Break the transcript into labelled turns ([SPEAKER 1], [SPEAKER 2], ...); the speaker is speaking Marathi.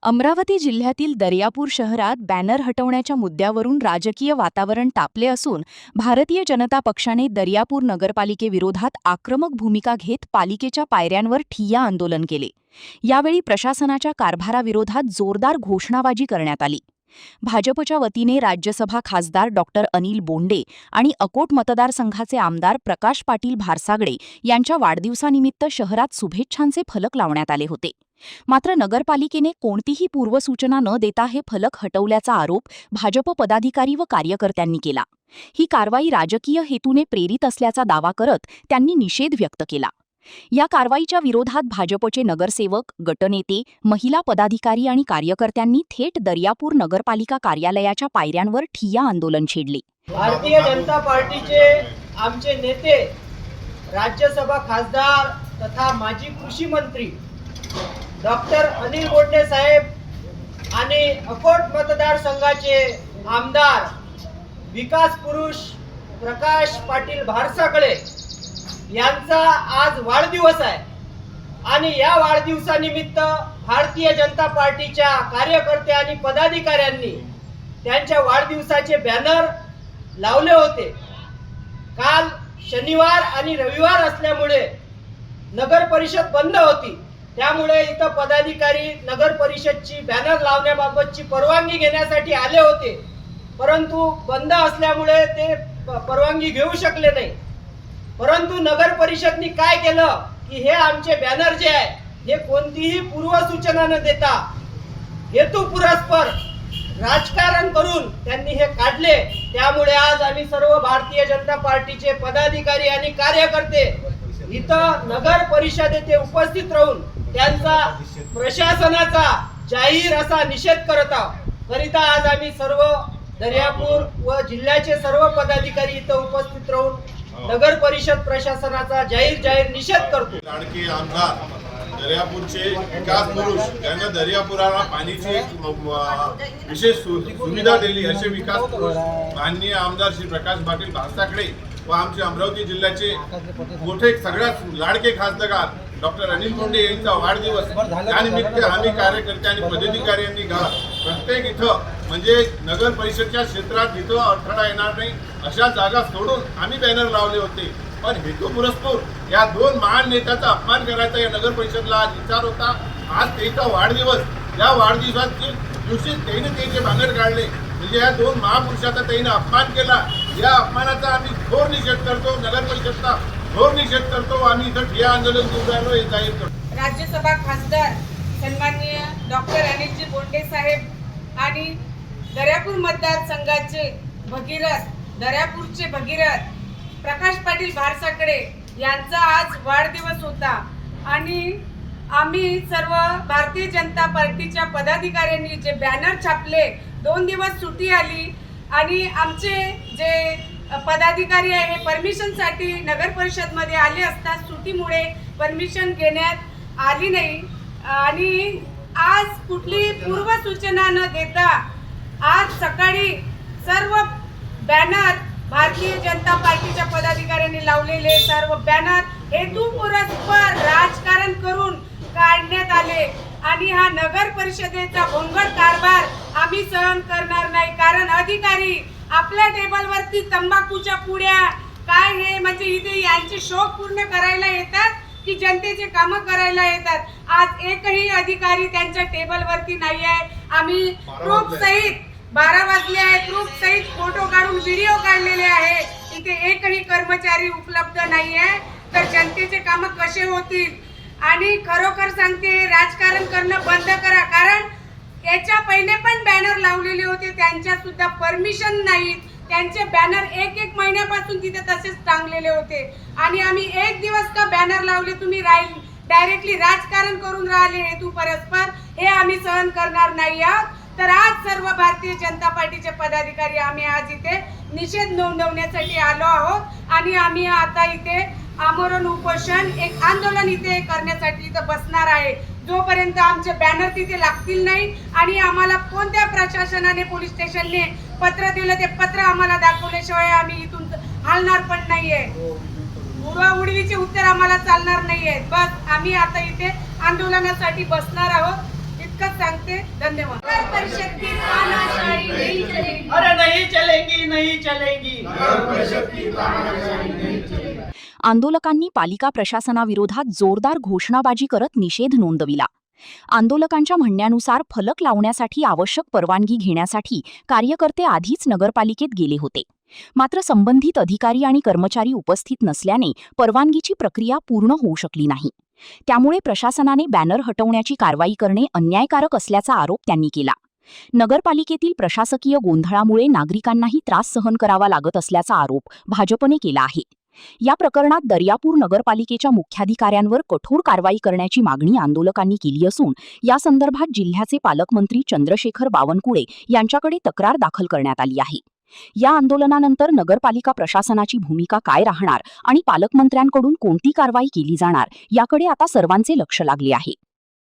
[SPEAKER 1] अमरावती जिल्ह्यातील दर्यापूर शहरात बॅनर हटवण्याच्या मुद्द्यावरून राजकीय वातावरण तापले असून भारतीय जनता पक्षाने दर्यापूर नगरपालिकेविरोधात आक्रमक भूमिका घेत पालिकेच्या पायऱ्यांवर ठिय्या आंदोलन केले। यावेळी प्रशासनाच्या कारभाराविरोधात जोरदार घोषणाबाजी करण्यात आली। भाजपच्या वतीने राज्यसभा खासदार डॉक्टर अनिल बोंडे आणि अकोट मतदारसंघाचे आमदार प्रकाश पाटील भारसागडे यांच्या वाढदिवसानिमित्त शहरात शुभेच्छांचे फलक लावण्यात आले होते। मात्र नगरपालिकेने कोणतीही पूर्वसूचना न देता हे फलक हटवल्याचा आरोप भाजप पदाधिकारी व कार्यकर्त्यांनी केला। ही कारवाई राजकीय हेतूने प्रेरित असल्याचा दावा करत त्यांनी निषेध व्यक्त केला। या कारवाईच्या विरोधात भाजपचे नगरसेवक, गटनेते, महिला पदाधिकारी आणि कार्यकर्त्यांनी थेट दर्यापूर नगरपालिका कार्यालयाच्या पायऱ्यांवर ठिय्या आंदोलन छेडले।
[SPEAKER 2] भारतीय जनता पार्टीचे आमचे नेते, राज्यसभा खासदार तथा माजी कृषी मंत्री डॉक्टर अनिल बोंडे साहेब आणि अकोट मतदारसंघाचे आमदार विकास पुरुष प्रकाश पाटील भारसागडे यांचा आज वाढदिवस आहे आणि या वाढदिवसानिमित्त भारतीय जनता पार्टीच्या कार्यकर्ते आणि पदाधिकाऱ्यांनी त्यांच्या वाढदिवसाचे बॅनर लावले होते। काल शनिवार आणि रविवार असल्यामुळे नगर परिषद बंद होती, त्यामुळे इथं पदाधिकारी नगर परिषदची बॅनर लावण्याबाबतची परवानगी घेण्यासाठी आले होते, परंतु बंद असल्यामुळे ते परवानगी घेऊ शकले नाही। परंतु नगर परिषदनी काय केलं की हे आमचे बॅनर जे आहे हे कोणतीही पूर्वसूचना न देता हेतुपुरस्पर राजकारण करून त्यांनी हे काढले। त्यामुळे आज आम्ही सर्व भारतीय जनता पार्टीचे पदाधिकारी आणि कार्यकर्ते इथं नगर परिषदेत उपस्थित राहून त्यांचा प्रशासनाचा जाहीर असा निषेध करत आहोत। करिता आज आम्ही सर्व दर्यापूर व जिल्ह्याचे सर्व पदाधिकारी इथं उपस्थित राहून नगर परिषद प्रशासनाचा जाहीर निषेध करतो।
[SPEAKER 3] लाडके आमदार दर्यापूरचे विकास पुरुष यांना दर्यापुराला पाण्याची विशेष सुविधा दिली असे विकास पुरुष माननीय आमदार श्री प्रकाश पाटील भारसागडे व आमचे अमरावती जिल्ह्याचे मोठे सगळ्यात लाडके खासदार डॉक्टर अनिल बोंडे यांचा वाढदिवस त्यानिमित्त आम्ही कार्यकर्ते आणि पदाधिकाऱ्यांनी प्रत्येक इथं म्हणजे नगर परिषदच्या क्षेत्रात जिथं अडथळा येणार नाही अशा जागा सोडून आम्ही बॅनर लावले होते। पण हेतुपुरस्पर या दोन महान नेत्याचा अपमान करायचा या नगर परिषदला आज विचार होता। आज त्यांचा वाढदिवस, या वाढदिवसाच्या दिवशी त्यांनी त्याचे बॅनर काढले, म्हणजे या दोन महापुरुषाचा त्यांनी अपमान केला। या अपमानाचा आम्ही घोर निषेध करतो, नगर परिषदचा घोर निषेध करतो। आम्ही इथं ठिय्या आंदोलन सुरू राहिलो हे जाहीर करतो।
[SPEAKER 4] राज्यसभा खासदार सन्माननीय डॉक्टर अनिलजी बोंडे साहेब आणि दर्यापूर मतदारसंघाचे भगीरथ, दर्यापूरचे भगीरथ प्रकाश पाटील भारसागडे यांचा आज वाढदिवस होता आणि आम्ही सर्व भारतीय जनता पार्टीच्या पदाधिकाऱ्यांनी जे बॅनर छापले, 2 दिवस सुट्टी आली आणि आमचे जे पदाधिकारी आहे परमिशनसाठी नगर परिषदमध्ये आले असता सुट्टीमुळे परमिशन घेण्यात आली नाही आणि आज कुठली पूर्वसूचना न देता आज सकाळी सर्व बॅनर भारतीय जनता पार्टीच्या पदाधिकाऱ्यांनी लावलेले सर्व बॅनर हेतुपुरस्पर राजकारण करून काढण्यात आले आणि हा नगर परिषदेचा भोंगळ कारभार आम्ही सहन करणार नाही। कारण अधिकारी आपल्या टेबलवरती तंबाखूच्या पुड्या काय हे म्हणजे इथे यांचे शौक पूर्ण करायला येतात की जनतेचे कामं करायला येतात। आज एकही अधिकारी त्यांच्या टेबलवरती नाही आहे। आम्ही प्रूफ सहित 12 वाजले आहे, प्रूफ सहित फोटो काढून व्हिडिओ काढलेले आहे। इथे एकही कर्मचारी उपलब्ध नाही आहे, तर जनतेचे कामं कसे होतील? आणि खरोखर सांगते, राजकारण करणं बंद करा। कारण याच्या पहिले पण बॅनर लावलेले होते, त्यांच्या सुद्धा परमिशन नाही। त्यांचे बॅनर एक महिन्यापासून तिथे तसेच टांगलेले होते आणि आम्ही एक दिवस का बॅनर लावले, तुम्ही डायरेक्टली राजकारण करून राहिले हेतू परस्पर, हे आम्ही सहन करणार नाही आहोत। तर आज सर्व भारतीय जनता पार्टीचे पदाधिकारी आम्ही आज इथे निषेध नोंदवण्यासाठी आलो आहोत आणि आम्ही आता इथे आमरण उपोषण एक आंदोलन इथे करण्यासाठी इथं बसणार आहे, जोपर्यंत आमचे बॅनर तिथे लागतील नाही आणि आम्हाला कोणत्या प्रशासनाने पोलीस स्टेशनने पत्र दिलं ते पत्र आम्हाला दाखवल्याशिवाय आम्ही इथून हलणार पण नाहीये। उडवाउडवीचे उत्तर आम्हाला चालणार नाहीये। बस आम्ही आता इथे आंदोलनासाठी बसणार आहोत। इतकंच सांगते. धन्यवाद. नगर परिषद की तानाशाही नहीं चलेगी.
[SPEAKER 2] अरे नहीं चलेगी, नहीं चलेगी.
[SPEAKER 1] आंदोलकांनी पालिका प्रशासनाविरोधात जोरदार घोषणाबाजी करत निषेध नोंदविला. आंदोलकांच्या म्हणण्यानुसार फलक लावण्यासाठी आवश्यक परवानगी घेण्यासाठी कार्यकर्ते आधीच नगरपालिकेत गेले होते. मात्र संबंधित अधिकारी आणि कर्मचारी उपस्थित नसल्याने परवानगीची प्रक्रिया पूर्ण होऊ शकली नाही. त्यामुळे प्रशासनाने बॅनर हटवण्याची कारवाई करणे अन्यायकारक असल्याचा आरोप त्यांनी केला. नगरपालिकेतील प्रशासकीय गोंधळामुळे नागरिकांनाही त्रास सहन करावा लागत असल्याचा आरोप भाजपने केला आहे. या प्रकरणात दर्यापूर नगरपालिकेच्या मुख्याधिकाऱ्यांवर कठोर कारवाई करण्याची मागणी आंदोलकांनी केली असून या संदर्भात जिल्ह्याचे पालकमंत्री चंद्रशेखर बावनकुळे यांच्याकडे तक्रार दाखल करण्यात आली आहे. या आंदोलनानंतर नगरपालिका प्रशासनाची भूमिका काय राहणार आणि पालकमंत्र्यांकडून कोणती कारवाई केली जाणार याकडे आता सर्वांचे लक्ष लागले आहे.